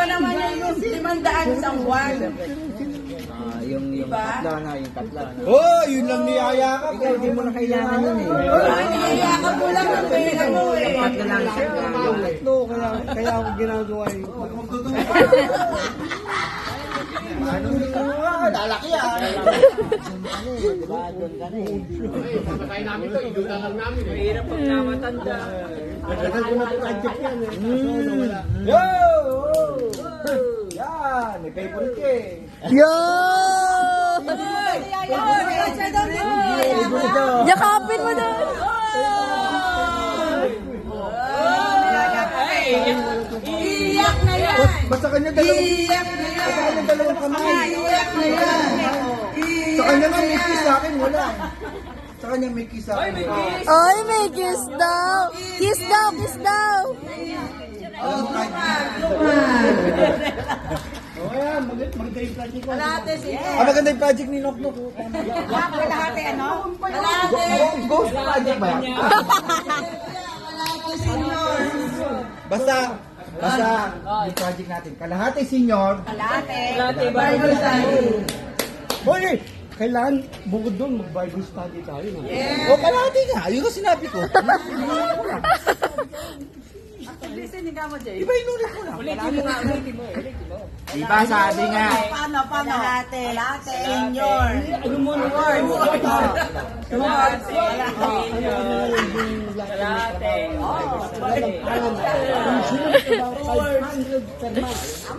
naman yung 500 isang buwan. Yung katla na. Oh, yun lang niyayakap. Ikaw, di mo na kailangan yun eh. Niyayakap mo lang ang pera mo eh. Katla lang siya. Tatlo, kaya ako ginagawa yun. Lalaki ah. Diba, doon ka na eh. Patay namin to, iduda lang namin eh. Mahirap pag namatanda. Nagkakal ko na project yan eh. Kaso nawala. Yo! Yan, may favorite ka eh. Yakapin mo na! Iyak na yan! Basta kanya dalawang, Iyak na yan! basta kanya dalawang kamay. Iyak na yan! Sa kanya nga may kiss sa akin, wala. Sa kanya may kiss sa akin. Oy, may kiss daw! Kiss daw, kiss daw! O yan, maganda yung project ko. Kalahati senior. Maganda yung project ni Nok Nok. Kalahati ano? Kalahati. Ghost project ba yan? Kalahati senior. Basta yung project natin. Kalahati senior. Kalahati. Bible study. Hoy! Kailangan bukod doon mag-Bible study tayo. No? Yeah. O kalahati nga. Yun ang sinabi ko. Iba inulit mo lang. Diba sabi nga. Paano? Kalahati. Kalahati. Senior. Ano mo na? Kalahati. Kalahati. Alam, 500 per month.